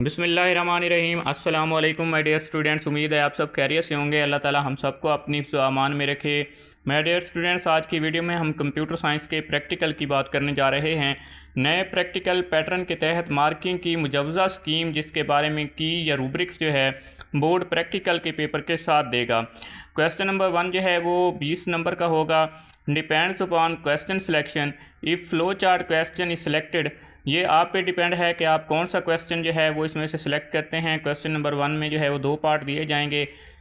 बिस्मिल्लाहिर्रहमानिर्रहीम। अस्सलाम वालेकुम माय डियर स्टूडेंट्स। उम्मीद है आप सब खैरियत से होंगे। अल्लाह ताला हम सबको अपनी अमान में रखे। माय डियर स्टूडेंट्स, आज की वीडियो में हम कंप्यूटर साइंस के प्रैक्टिकल की बात करने जा रहे हैं। नए प्रैक्टिकल पैटर्न के तहत मार्किंग की मुजवज़ा स्कीम, जिसके बारे में की या रूब्रिक्स जो है बोर्ड प्रैक्टिकल के पेपर के साथ देगा। क्वेश्चन नंबर 1 जो है वो 20 नंबर का होगा। Depends upon question selection if flow chart question is selected. ये आप पे डिपेंड है कि आप कौन सा क्वेश्चन जो है वो इसमें से सिलेक्ट करते हैं। क्वेश्चन नंबर 1 में जो है वो 2 पार्ट दिए जाएंगे।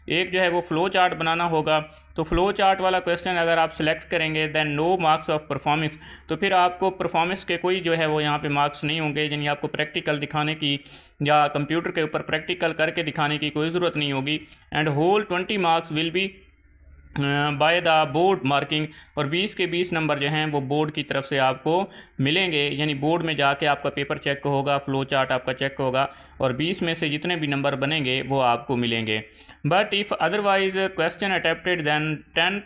एक जो है वो फ़्लो चार्ट बनाना होगा। तो फ़्लो चार्ट वाला क्वेश्चन अगर आप सिलेक्ट करेंगे then no marks of performance, तो फिर आपको परफॉर्मेंस के कोई जो है वो यहाँ पे मार्क्स नहीं होंगे। यानी आपको प्रैक्टिकल दिखाने की या कंप्यूटर के ऊपर प्रैक्टिकल करके दिखाने की कोई ज़रूरत नहीं होगी। And whole 20 marks will be by the board marking, और 20 के 20 नंबर जो हैं वो बोर्ड की तरफ से आपको मिलेंगे। यानी बोर्ड में जाके आपका पेपर चेक होगा, फ्लो चार्ट आपका चेक होगा, और 20 में से जितने भी नंबर बनेंगे वो आपको मिलेंगे। But if otherwise question attempted than 10,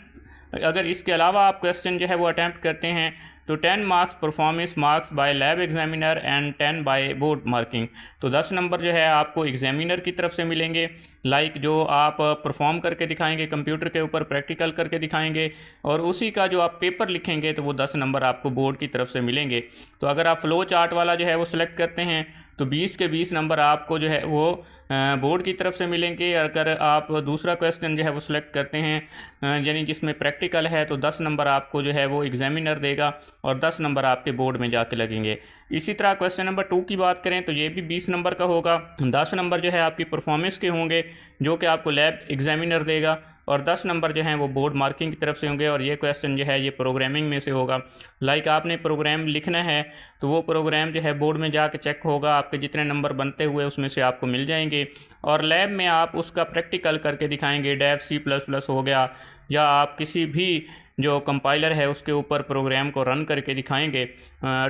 अगर इसके अलावा आप क्वेश्चन जो है वो अटैम्प्ट करते हैं तो 10 marks performance marks bye lab examiner and 10 by board marking. तो 10 नंबर जो है आपको एग्जामिनर की तरफ से मिलेंगे, लाइक जो आप परफॉर्म करके दिखाएंगे कंप्यूटर के ऊपर, प्रैक्टिकल करके दिखाएंगे, और उसी का जो आप पेपर लिखेंगे तो वो 10 नंबर आपको बोर्ड की तरफ से मिलेंगे। तो अगर आप फ्लो चार्ट वाला जो है वो सिलेक्ट करते हैं तो 20 के 20 नंबर आपको जो है वो बोर्ड की तरफ से मिलेंगे। अगर आप दूसरा क्वेश्चन जो है वो सिलेक्ट करते हैं यानी जिसमें प्रैक्टिकल है तो 10 नंबर आपको जो है वो एग्जामिनर देगा और 10 नंबर आपके बोर्ड में जाके लगेंगे। इसी तरह क्वेश्चन नंबर 2 की बात करें तो ये भी 20 नंबर का होगा। 10 नंबर जो है आपकी परफॉर्मेंस के होंगे जो कि आपको लैब एग्जामिनर देगा, और 10 नंबर जो हैं वो बोर्ड मार्किंग की तरफ से होंगे। और ये क्वेश्चन जो है ये प्रोग्रामिंग में से होगा। लाइक आपने प्रोग्राम लिखना है तो वो प्रोग्राम जो है बोर्ड में जाके चेक होगा, आपके जितने नंबर बनते हुए उसमें से आपको मिल जाएंगे, और लैब में आप उसका प्रैक्टिकल करके दिखाएंगे। डेव C++ हो गया, या आप किसी भी जो कंपाइलर है उसके ऊपर प्रोग्राम को रन करके दिखाएंगे।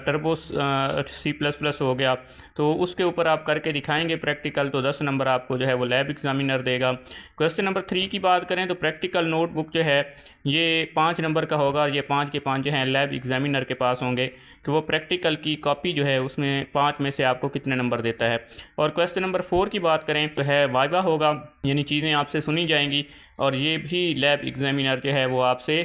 टर्बो C++ हो गया, तो उसके ऊपर आप करके दिखाएंगे प्रैक्टिकल, तो 10 नंबर आपको जो है वो लैब एग्जामिनर देगा। क्वेश्चन नंबर 3 की बात करें तो प्रैक्टिकल नोटबुक जो है ये 5 नंबर का होगा, और ये 5 के 5 जो हैं लैब एग्जामिनर के पास होंगे कि वो प्रैक्टिकल की कॉपी जो है उसमें 5 में से आपको कितने नंबर देता है। और क्वेश्चन नंबर 4 की बात करें तो है वाइवा होगा, यानी चीज़ें आपसे सुनी जाएंगी, और ये भी लैब एग्जामिनर जो है वो आपसे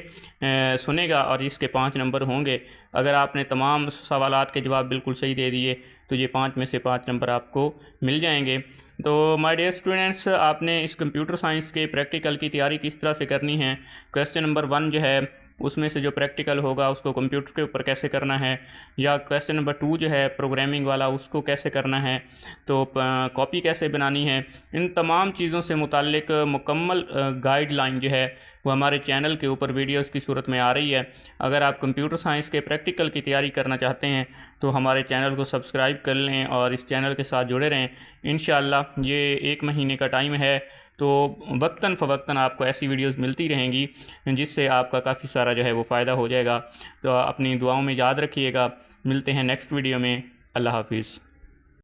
सुनेगा, और इसके 5 नंबर होंगे। अगर आपने तमाम सवालात के जवाब बिल्कुल सही दे दिए तो ये 5 में से 5 नंबर आपको मिल जाएंगे। तो माय डियर स्टूडेंट्स, आपने इस कंप्यूटर साइंस के प्रैक्टिकल की तैयारी किस तरह से करनी है। क्वेश्चन नंबर 1 जो है उसमें से जो प्रैक्टिकल होगा उसको कंप्यूटर के ऊपर कैसे करना है, या क्वेश्चन नंबर 2 जो है प्रोग्रामिंग वाला उसको कैसे करना है, तो कॉपी कैसे बनानी है, इन तमाम चीज़ों से मुताल्लिक मुकम्मल गाइडलाइन जो है वो हमारे चैनल के ऊपर वीडियोस की सूरत में आ रही है। अगर आप कंप्यूटर साइंस के प्रैक्टिकल की तैयारी करना चाहते हैं तो हमारे चैनल को सब्सक्राइब कर लें और इस चैनल के साथ जुड़े रहें। इंशाअल्लाह ये 1 महीने का टाइम है, तो वक्तन फ़वक्तन आपको ऐसी वीडियोस मिलती रहेंगी जिससे आपका काफ़ी सारा जो है वो फ़ायदा हो जाएगा। तो अपनी दुआओं में याद रखिएगा। मिलते हैं नेक्स्ट वीडियो में। अल्लाह हाफिज़।